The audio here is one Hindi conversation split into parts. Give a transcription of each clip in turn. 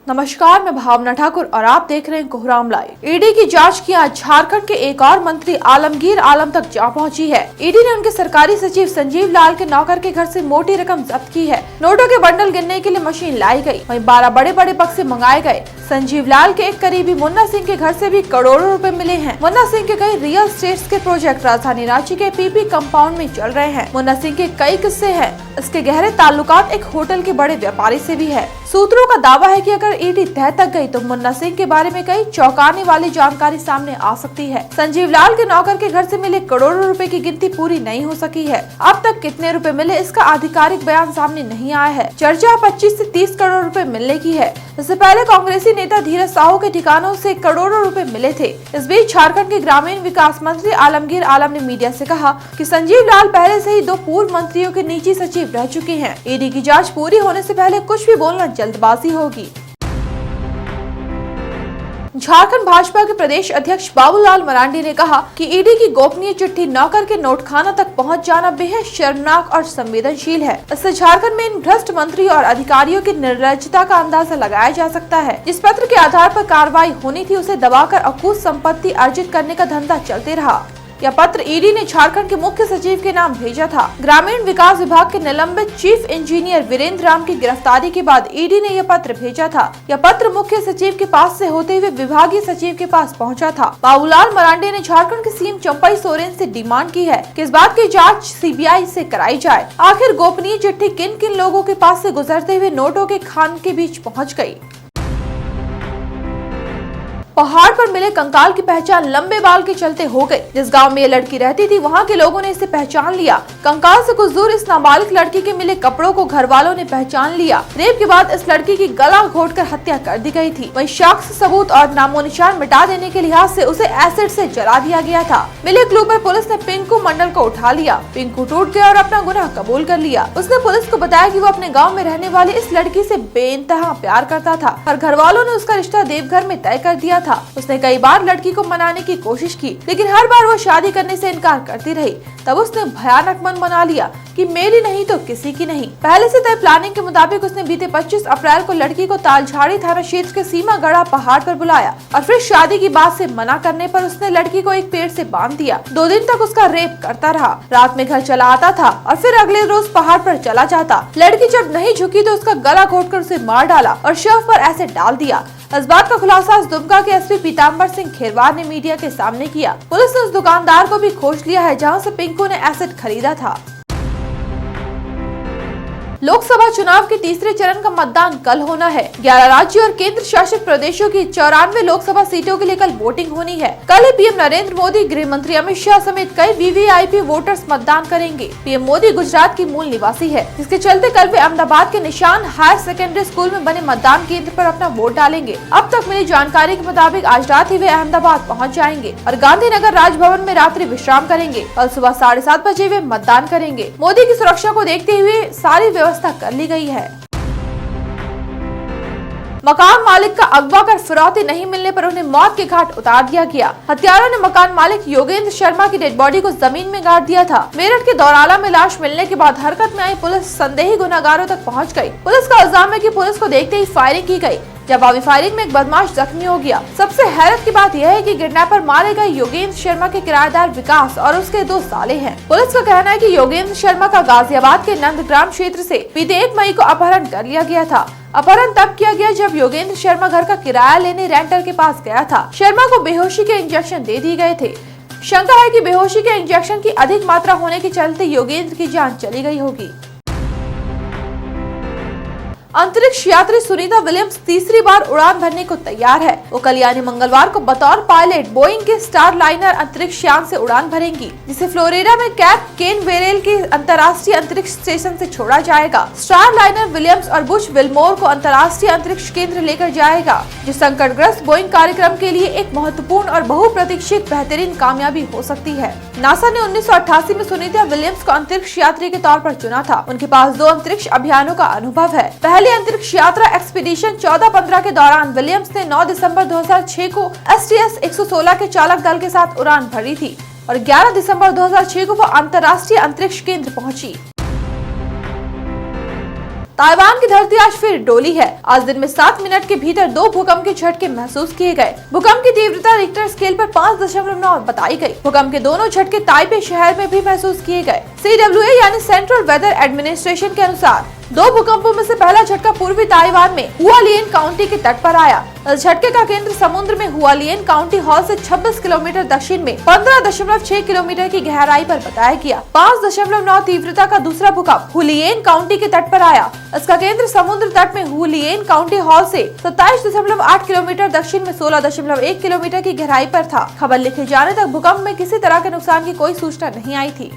नमस्कार, मैं भावना ठाकुर और आप देख रहे हैं कोहराम लाइव। ईडी की जांच की आज झारखंड के एक और मंत्री आलमगीर आलम तक जा पहुंची है। ईडी ने उनके सरकारी सचिव संजीव लाल के नौकर के घर से मोटी रकम जब्त की है। नोटों के बंडल गिनने के लिए मशीन लाई गई, वहीं 12 बड़े बड़े बक्से मंगाए गए। संजीव लाल के एक करीबी मुन्ना सिंह के घर से भी करोड़ों रुपए मिले हैं। मुन्ना सिंह के कई रियल एस्टेट के प्रोजेक्ट राजधानी रांची के पीपी कंपाउंड में चल रहे हैं। मुन्ना सिंह के कई किस्से हैं। इसके गहरे ताल्लुकात एक होटल के बड़े व्यापारी से भी है। सूत्रों का दावा है कि अगर ईडी तह तक गई तो मुन्ना सिंह के बारे में कई चौंकाने वाली जानकारी सामने आ सकती है। संजीव लाल के नौकर के घर से मिले करोड़ों रुपए की गिनती पूरी नहीं हो सकी है। अब तक कितने रुपए मिले इसका आधिकारिक बयान सामने नहीं आया है। चर्चा 25 से 30 करोड़ रुपए मिलने की है। इससे पहले कांग्रेसी नेता धीरज साहू के ठिकानों से करोड़ों रुपए मिले थे। इस बीच झारखंड के ग्रामीण विकास मंत्री आलमगीर आलम ने मीडिया से कहा कि संजीव लाल पहले से ही 2 पूर्व मंत्रियों के निजी सचिव रह चुके हैं। ईडी की जांच पूरी होने से पहले कुछ भी बोलना जल्दबाजी होगी। झारखंड भाजपा के प्रदेश अध्यक्ष बाबूलाल मरांडी ने कहा कि ईडी की गोपनीय चिट्ठी नौकर के नोटखाना तक पहुंच जाना बेहद शर्मनाक और संवेदनशील है। इससे झारखंड में इन भ्रष्ट मंत्री और अधिकारियों की निर्लज्जता का अंदाजा लगाया जा सकता है। जिस पत्र के आधार पर कार्रवाई होनी थी उसे दबाकर अकूत संपत्ति अर्जित करने का धंधा चलते रहा। यह पत्र ईडी ने झारखंड के मुख्य सचिव के नाम भेजा था। ग्रामीण विकास विभाग के निलंबित चीफ इंजीनियर वीरेंद्र राम की गिरफ्तारी के बाद ईडी ने यह पत्र भेजा था। यह पत्र मुख्य सचिव के पास से होते हुए विभागीय सचिव के पास पहुंचा था। बाबूलाल मरांडी ने झारखंड के सीएम चंपई सोरेन से डिमांड की है कि इस बात की जांच सीबीआई से कराई जाए। आखिर गोपनीय चिट्ठी किन किन लोगों के पास से गुजरते हुए नोटों के खान के बीच पहुँच गयी। पहाड़ पर मिले कंकाल की पहचान लंबे बाल के चलते हो गई। जिस गांव में ये लड़की रहती थी वहां के लोगों ने इसे पहचान लिया। कंकाल से कुछ दूर इस नाबालिग लड़की के मिले कपड़ों को घर वालों ने पहचान लिया। रेप के बाद इस लड़की की गला घोटकर हत्या कर दी गई थी। वहीं साक्ष्य सबूत और नामो निशान मिटा देने के लिहाज से उसे एसिड से जला दिया गया था। मिले क्लू पर पुलिस ने पिंकू मंडल को उठा लिया। पिंकू टूट गया और अपना गुनाह कबूल कर लिया। उसने पुलिस को बताया कि वो अपने गाँव में रहने वाली इस लड़की से बेइंतहा प्यार करता था और घर वालों ने उसका रिश्ता देवघर में तय कर दिया था। उसने कई बार लड़की को मनाने की कोशिश की, लेकिन हर बार वो शादी करने से इनकार करती रही। तब उसने भयानक मन बना लिया कि मेरी नहीं तो किसी की नहीं। पहले से तय प्लानिंग के मुताबिक उसने बीते 25 अप्रैल को लड़की को तालझाड़ी थाना क्षेत्र के सीमा गढ़ा पहाड़ पर बुलाया और फिर शादी की बात से मना करने पर उसने लड़की को एक पेड़ से बांध दिया। 2 दिन तक उसका रेप करता रहा। रात में घर चला आता था और फिर अगले रोज पहाड़ पर चला जाता। लड़की जब नहीं झुकी तो उसका गला घोटकर उसे मार डाला और शव पर एसिड डाल दिया। इस बात का खुलासा दुमका के एसपी पीताम्बर सिंह खेरवार ने मीडिया के सामने किया। पुलिस ने उस दुकानदार को भी खोज लिया है जहां से पिंकू ने एसिड खरीदा था। लोकसभा चुनाव के तीसरे चरण का मतदान कल होना है। 11 राज्यों और केंद्र शासित प्रदेशों की 94 लोकसभा सीटों के लिए कल वोटिंग होनी है। कल ही पीएम नरेंद्र मोदी, गृह मंत्री अमित शाह समेत कई वीवीआईपी वोटर्स मतदान करेंगे। पीएम मोदी गुजरात की मूल निवासी है, जिसके चलते कल वे अहमदाबाद के निशान हायर सेकेंडरी स्कूल में बने मतदान केंद्र पर अपना वोट डालेंगे। अब तक मिली जानकारी के मुताबिक आज रात ही वे अहमदाबाद पहुँच जाएंगे और गांधीनगर राजभवन में रात्रि विश्राम करेंगे। कल सुबह 7:30 बजे वे मतदान करेंगे। मोदी की सुरक्षा को देखते हुए सारी व्यवस्था कर ली गई है। मकान मालिक का अगवा कर फिरौती नहीं मिलने पर उन्हें मौत के घाट उतार दिया गया। हत्यारों ने मकान मालिक योगेंद्र शर्मा की डेड बॉडी को जमीन में गाड़ दिया था। मेरठ के दौराला में लाश मिलने के बाद हरकत में आई पुलिस संदेही गुनहगारों तक पहुंच गई। पुलिस का इल्जाम है कि पुलिस को देखते ही फायरिंग की गई। जवाबी फायरिंग में एक बदमाश जख्मी हो गया। सबसे हैरत की बात यह है कि किडनैपर मारे गए योगेंद्र शर्मा के किराएदार विकास और उसके 2 साले हैं। पुलिस का कहना है कि योगेंद्र शर्मा का गाजियाबाद के नंदग्राम क्षेत्र से बीते 1 मई को अपहरण कर लिया गया था। अपहरण तब किया गया जब योगेंद्र शर्मा घर का किराया लेने रेंटर के पास गया था। शर्मा को बेहोशी के इंजेक्शन दे दिए गए थे। शंका है कि बेहोशी के इंजेक्शन की अधिक मात्रा होने के चलते योगेंद्र की जान चली गई होगी। अंतरिक्ष यात्री सुनीता विलियम्स तीसरी बार उड़ान भरने को तैयार है। वो कल यानी मंगलवार को बतौर पायलट बोइंग के स्टार लाइनर अंतरिक्ष यान से उड़ान भरेंगी, जिसे फ्लोरिडा में कैप केनवेरेल के अंतर्राष्ट्रीय अंतरिक्ष स्टेशन से छोड़ा जाएगा। स्टार लाइनर विलियम्स और बुश विल्मोर को अंतर्राष्ट्रीय अंतरिक्ष केंद्र लेकर जाएगा, जो संकटग्रस्त बोइंग कार्यक्रम के लिए एक महत्वपूर्ण और बहुप्रतीक्षित बेहतरीन कामयाबी हो सकती है। नासा ने 1988 में सुनीता विलियम्स को अंतरिक्ष यात्री के तौर पर चुना था। उनके पास 2 अंतरिक्ष अभियानों का अनुभव है। पहली अंतरिक्ष यात्रा एक्सपीडिशन 14-15 के दौरान विलियम्स ने 9 दिसंबर 2006 को STS-116 के चालक दल के साथ उड़ान भरी थी और 11 दिसंबर 2006 को वो अंतर्राष्ट्रीय अंतरिक्ष केंद्र पहुंची। ताइवान की धरती आज फिर डोली है। आज दिन में 7 मिनट के भीतर 2 भूकंप के झटके महसूस किए गए। भूकंप की तीव्रता रिक्टर स्केल पर 5.9 बताई गई। भूकंप के दोनों झटके ताइपे शहर में भी महसूस किए गए। CWA यानी सेंट्रल वेदर एडमिनिस्ट्रेशन के अनुसार 2 भूकंपों में से पहला झटका पूर्वी ताइवान में हुआलियन काउंटी के तट पर आया। इस झटके का केंद्र समुद्र में हुआलियन काउंटी हॉल से 26 किलोमीटर दक्षिण में 15.6 किलोमीटर की गहराई पर बताया गया। 5.9 तीव्रता का दूसरा भूकंप हुलियन काउंटी के तट पर आया। इसका केंद्र समुद्र तट में हुलियन काउंटी हॉल से 27.8 किलोमीटर दक्षिण में 16.1 किलोमीटर की गहराई पर था। खबर लिखे जाने तक भूकंप में किसी तरह के नुकसान की कोई सूचना नहीं आई थी।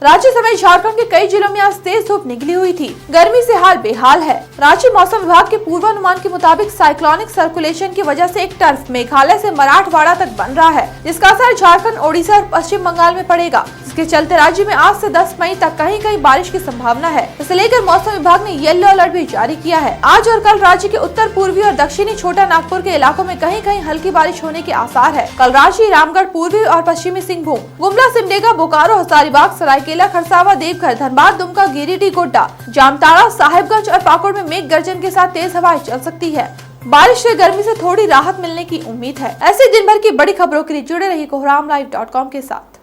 रांची समेत झारखंड के कई जिलों में आज तेज धूप निकली हुई थी। गर्मी से हाल बेहाल है। रांची मौसम विभाग के पूर्वानुमान के मुताबिक साइक्लोनिक सर्कुलेशन की वजह से एक टर्फ मेघालय से मराठवाड़ा तक बन रहा है, जिसका असर झारखंड, ओडिशा और पश्चिम बंगाल में पड़ेगा। इसके चलते राज्य में आज से 10 मई तक कहीं कहीं बारिश की संभावना है। इसे लेकर मौसम विभाग ने येलो अलर्ट भी जारी किया है। आज और कल राज्य के उत्तर पूर्वी और दक्षिणी छोटा नागपुर के इलाकों में कहीं कहीं हल्की बारिश होने के आसार है। कल रांची, रामगढ़, पूर्वी और पश्चिमी सिंहभूम, गुमला, सिमडेगा, बोकारो, हजारीबाग, सरायकेला, खरसावा, देवघर, धनबाद, दुमका, गिरिडीह, गोड्डा, जामताड़ा, साहिबगंज और पाकुड़ में मेघ गर्जन के साथ तेज हवाएं चल सकती है। बारिश से गर्मी से थोड़ी राहत मिलने की उम्मीद है। ऐसे दिन भर की बड़ी खबरों के लिए जुड़े रहिए कोहरामलाइव.com के साथ।